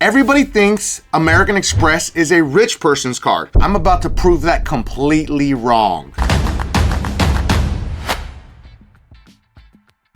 Everybody thinks American Express is a rich person's card. I'm about to prove that completely wrong.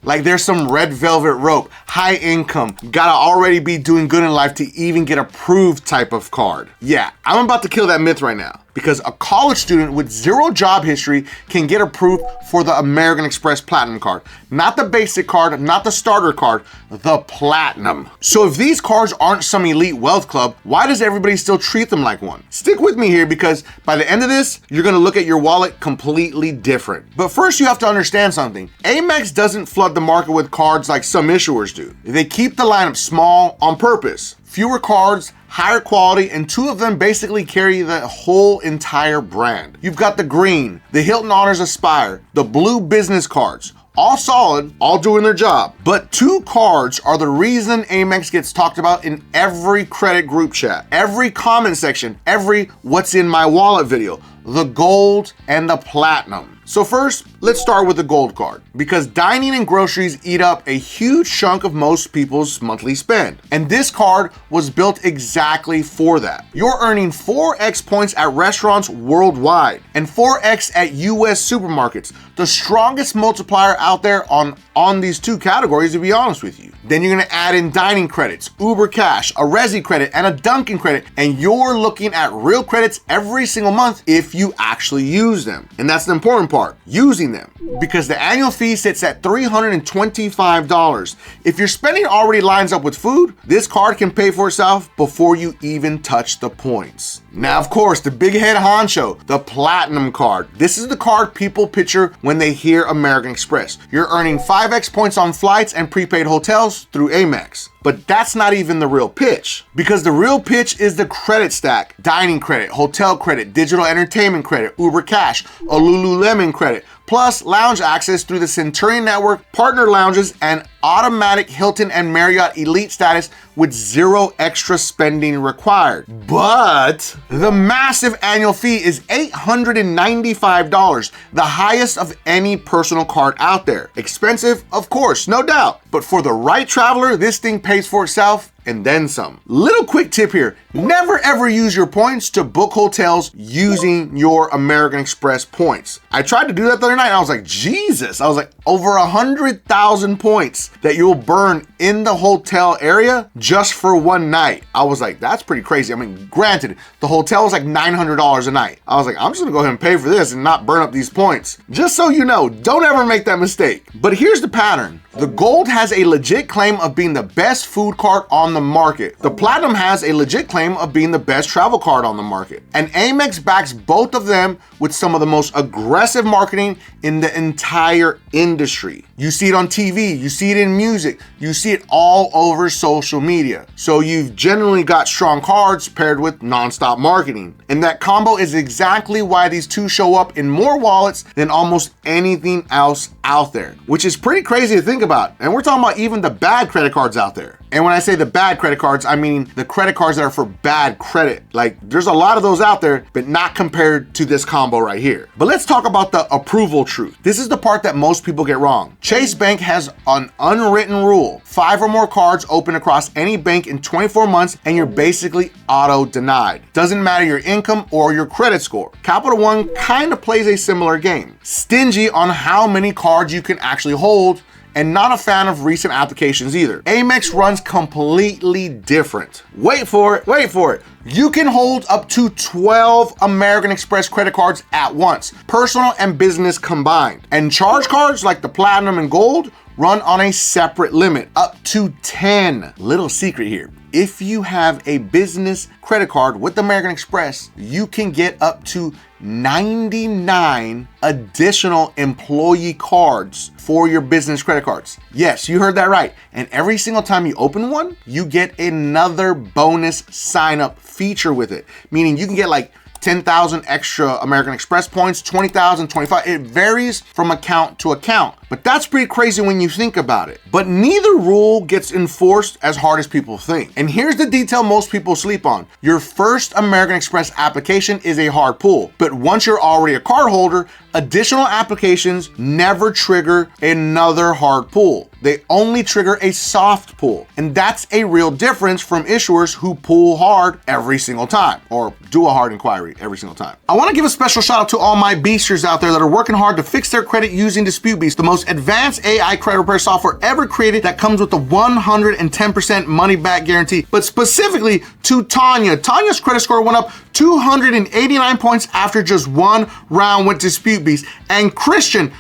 Like there's some red velvet rope, high income, gotta already be doing good in life to even get approved type of card. Yeah, I'm about to kill that myth right now, because a college student with zero job history can get approved for the American Express Platinum card. Not the basic card, not the starter card, the Platinum. So if these cards aren't some elite wealth club, why does everybody still treat them like one? Stick with me here, because by the end of this, you're gonna look at your wallet completely different. But first you have to understand something. Amex doesn't flood the market with cards like some issuers do. They keep the lineup small on purpose. Fewer cards, higher quality, and two of them basically carry the whole entire brand. You've got the green, the Hilton Honors Aspire, the blue business cards. All solid, all doing their job. But two cards are the reason Amex gets talked about in every credit group chat, every comment section, every what's in my wallet video, the gold and the platinum. So first, let's start with the gold card, because dining and groceries eat up a huge chunk of most people's monthly spend. And this card was built exactly for that. You're earning 4x points at restaurants worldwide and 4x at US supermarkets, the strongest multiplier out there on these two categories, to be honest with you. Then you're gonna add in dining credits, Uber Cash, a Resi credit, and a Dunkin' credit, and you're looking at real credits every single month if you actually use them. And that's the important part, using them, because the annual fee sits at $325. If your spending already lines up with food, this card can pay for itself before you even touch the points. Now, of course, the big head honcho, the Platinum card. This is the card people picture when they hear American Express. You're earning 5x points on flights and prepaid hotels through Amex. But that's not even the real pitch, because the real pitch is the credit stack: dining credit, hotel credit, digital entertainment credit, Uber Cash, a Lululemon credit, plus lounge access through the Centurion Network, partner lounges, and automatic Hilton and Marriott Elite status with zero extra spending required. But the massive annual fee is $895, the highest of any personal card out there. Expensive, of course, no doubt. But for the right traveler, this thing pays for itself and then some. Little quick tip here, never ever use your points to book hotels using your American Express points. I tried to do that the other night and I was like, Jesus, I was like, over 100,000 points that you'll burn in the hotel area just for one night. I was like, that's pretty crazy. I mean, granted, the hotel was like $900 a night. I was like, I'm just gonna go ahead and pay for this and not burn up these points. Just so you know, don't ever make that mistake. But here's the pattern. The gold has a legit claim of being the best food card on the market. The Platinum has a legit claim of being the best travel card on the market. And Amex backs both of them with some of the most aggressive marketing in the entire industry. You see it on TV, you see it in music, you see it all over social media. So you've generally got strong cards paired with nonstop marketing. And that combo is exactly why these two show up in more wallets than almost anything else out there, which is pretty crazy to think about. And we're talking about even the bad credit cards out there. And when I say the bad credit cards, I mean the credit cards that are for bad credit. Like, there's a lot of those out there, but not compared to this combo right here. But let's talk about the approval truth. This is the part that most people get wrong. Chase Bank has an unwritten rule: 5 or more cards open across any bank in 24 months and you're basically auto denied. Doesn't matter your income or your credit score. Capital One kind of plays a similar game. Stingy on how many cards you can actually hold, and not a fan of recent applications either. Amex runs completely different. Wait for it, wait for it. You can hold up to 12 American Express credit cards at once, personal and business combined. And charge cards like the Platinum and Gold run on a separate limit, up to 10. Little secret here. If you have a business credit card with American Express, you can get up to 99 additional employee cards for your business credit cards. Yes, you heard that right. And every single time you open one, you get another bonus sign-up feature with it, meaning you can get like 10,000 extra American Express points, 20,000, 25. It varies from account to account. But that's pretty crazy when you think about it. But neither rule gets enforced as hard as people think. And here's the detail most people sleep on. Your first American Express application is a hard pull, but once you're already a card holder, additional applications never trigger another hard pull. They only trigger a soft pull. And that's a real difference from issuers who pull hard every single time, or do a hard inquiry every single time. I want to give a special shout out to all my beasters out there that are working hard to fix their credit using DisputeBeast, the most advanced AI credit repair software ever created that comes with the 110% money back guarantee. But specifically to Tanya. Tanya's credit score went up 289 points after just one round with DisputeBeast. And Christian's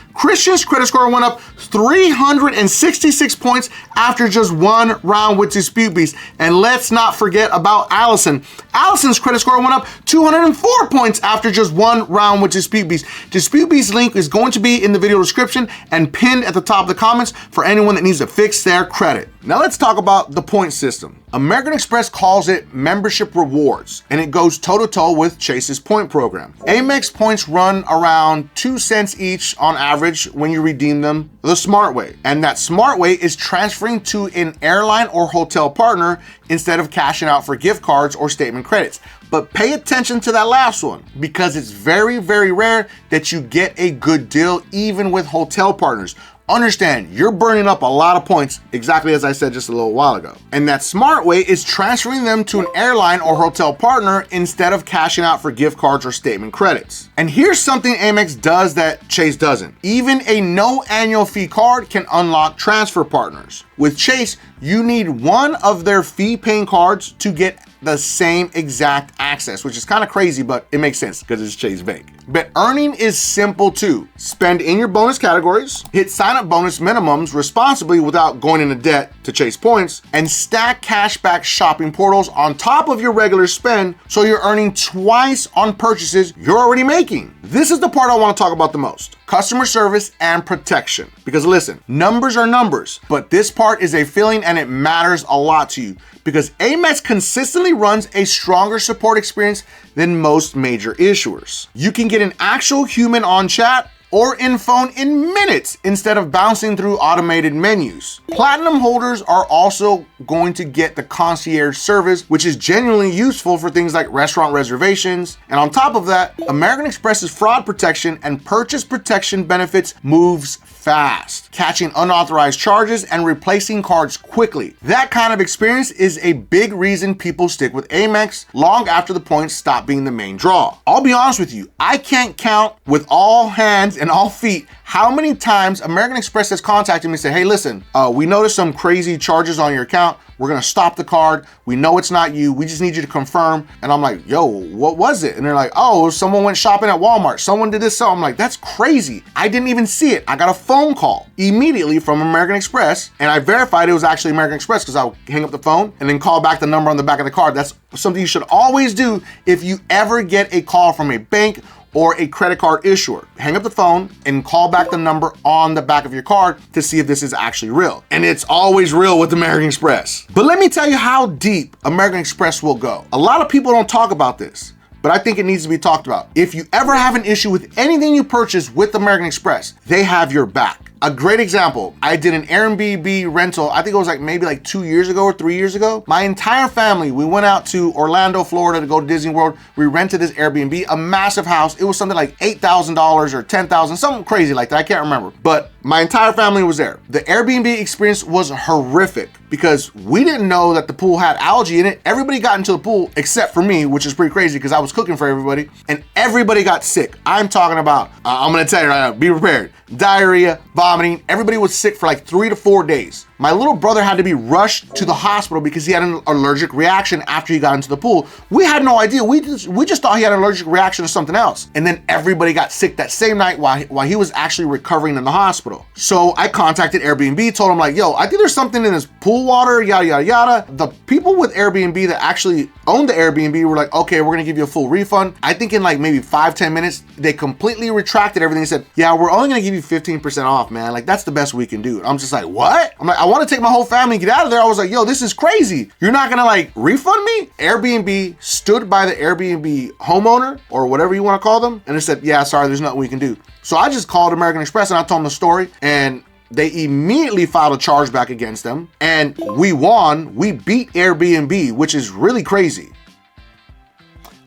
credit score went up 366 points after just one round with DisputeBeast. And let's not forget about Allison. Allison's credit score went up 204 points after just one round with DisputeBeast. DisputeBeast's link is going to be in the video description and pinned at the top of the comments for anyone that needs to fix their credit. Now let's talk about the point system. American Express calls it membership rewards, and it goes toe-to-toe with Chase's point program. Amex points run around 2 cents each on average when you redeem them the smart way. And that smart way is transferring to an airline or hotel partner instead of cashing out for gift cards or statement credits. But pay attention to that last one, because it's very, very rare that you get a good deal even with hotel partners. Understand, you're burning up a lot of points, exactly as I said just a little while ago. And that smart way is transferring them to an airline or hotel partner instead of cashing out for gift cards or statement credits. And here's something Amex does that Chase doesn't. Even a no annual fee card can unlock transfer partners. With Chase, you need one of their fee-paying cards to get the same exact access, which is kind of crazy, but it makes sense because it's Chase Bank. But earning is simple too. Spend in your bonus categories, hit sign-up bonus minimums responsibly without going into debt to chase points, and stack cashback shopping portals on top of your regular spend so you're earning twice on purchases you're already making. This is the part I want to talk about the most. Customer service and protection. Because listen, numbers are numbers, but this part is a feeling and it matters a lot to you because Amex consistently runs a stronger support experience than most major issuers. You can get an actual human on chat or in phone in minutes instead of bouncing through automated menus. Platinum holders are also going to get the concierge service, which is genuinely useful for things like restaurant reservations. And on top of that, American Express's fraud protection and purchase protection benefits moves fast, catching unauthorized charges and replacing cards quickly. That kind of experience is a big reason people stick with Amex long after the points stop being the main draw. I'll be honest with you, I can't count with all hands and all feet how many times American Express has contacted me and said, hey, listen, we noticed some crazy charges on your account. We're gonna stop the card. We know it's not you. We just need you to confirm. And I'm like, yo, what was it? And they're like, oh, someone went shopping at Walmart. Someone did this. So I'm like, that's crazy. I didn't even see it. I got a phone call immediately from American Express, and I verified it was actually American Express because I'll hang up the phone and then call back the number on the back of the card. That's something you should always do if you ever get a call from a bank or a credit card issuer. Hang up the phone and call back the number on the back of your card to see if this is actually real. And it's always real with American Express. But let me tell you how deep American Express will go. A lot of people don't talk about this, but I think it needs to be talked about. If you ever have an issue with anything you purchase with American Express, they have your back. A great example, I did an Airbnb rental, I think it was maybe 2 years ago or 3 years ago. My entire family, we went out to Orlando, Florida to go to Disney World. We rented this Airbnb, a massive house. It was something like $8,000 or $10,000, something crazy like that, I can't remember. But my entire family was there. The Airbnb experience was horrific because we didn't know that the pool had algae in it. Everybody got into the pool except for me, which is pretty crazy because I was cooking for everybody, and everybody got sick. I'm talking about, I'm gonna tell you right now, be prepared. Diarrhea, vomiting, everybody was sick for 3 to 4 days. My little brother had to be rushed to the hospital because he had an allergic reaction after he got into the pool. We had no idea. We just thought he had an allergic reaction to something else. And then everybody got sick that same night while he was actually recovering in the hospital. So I contacted Airbnb, told him yo, I think there's something in this pool water, yada, yada, yada. The people with Airbnb that actually owned the Airbnb were like, okay, we're gonna give you a full refund. I think in maybe 5-10 minutes, they completely retracted everything and said, yeah, we're only gonna give you 15% off, man. That's the best we can do. I'm just like, what? I'm like, I want to take my whole family and get out of there. I was like, yo, this is crazy. You're not gonna like refund me? Airbnb stood by the Airbnb homeowner or whatever you want to call them, and they said, yeah, sorry, there's nothing we can do. So I just called American Express and I told them the story, and they immediately filed a chargeback against them, and we won. We beat Airbnb, which is really crazy.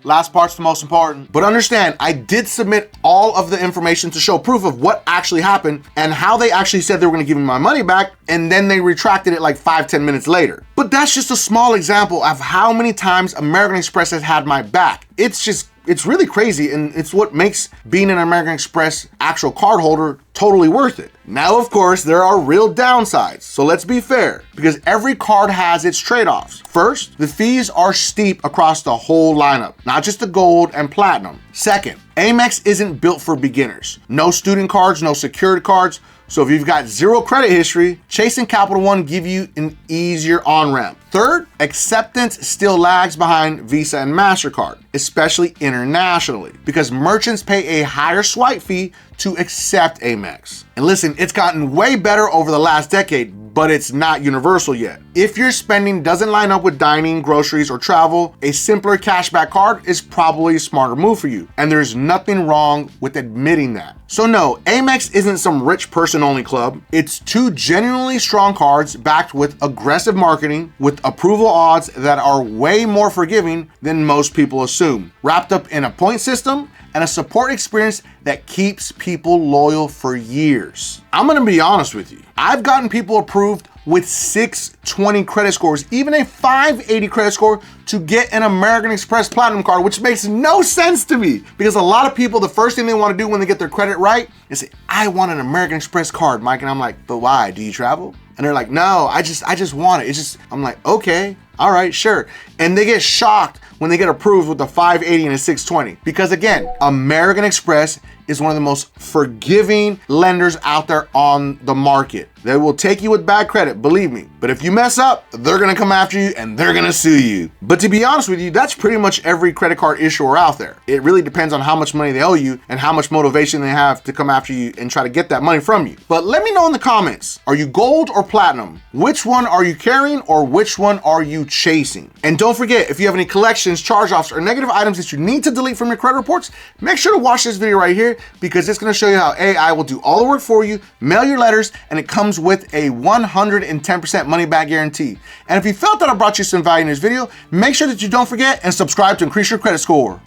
Last part's the most important. But understand, I did submit all of the information to show proof of what actually happened and how they actually said they were gonna give me my money back, and then they retracted it like 5-10 minutes later. But that's just a small example of how many times American Express has had my back. It's really crazy, and it's what makes being an American Express actual card holder totally worth it. Now, of course, there are real downsides, so let's be fair, because every card has its trade-offs. First, the fees are steep across the whole lineup, not just the gold and platinum. Second, Amex isn't built for beginners. No student cards, no secured cards. So if you've got zero credit history, Chase and Capital One give you an easier on-ramp. Third, acceptance still lags behind Visa and MasterCard, especially internationally, because merchants pay a higher swipe fee to accept Amex. And listen, it's gotten way better over the last decade, but it's not universal yet. If your spending doesn't line up with dining, groceries, or travel, a simpler cashback card is probably a smarter move for you. And there's nothing wrong with admitting that. So no, Amex isn't some rich person only club. It's two genuinely strong cards backed with aggressive marketing with approval odds that are way more forgiving than most people assume, wrapped up in a point system and a support experience that keeps people loyal for years. I'm gonna be honest with you. I've gotten people approved with 620 credit scores, even a 580 credit score, to get an American Express Platinum card, which makes no sense to me, because a lot of people, the first thing they want to do when they get their credit right is say, I want an American Express card, Mike. And I'm like, but why? Do you travel? And they're like, no, I just want it. I'm like, okay, all right, sure. And they get shocked when they get approved with a 580 and a 620. Because again, American Express is one of the most forgiving lenders out there on the market. They will take you with bad credit, believe me. But if you mess up, they're gonna come after you and they're gonna sue you. But to be honest with you, that's pretty much every credit card issuer out there. It really depends on how much money they owe you and how much motivation they have to come after you and try to get that money from you. But let me know in the comments, are you gold or platinum? Which one are you carrying or which one are you chasing? And don't forget, if you have any collections, charge-offs, or negative items that you need to delete from your credit reports, make sure to watch this video right here, because it's gonna show you how AI will do all the work for you, mail your letters, and it comes with a 110% money back guarantee. And if you felt that I brought you some value in this video, make sure that you don't forget and subscribe to increase your credit score.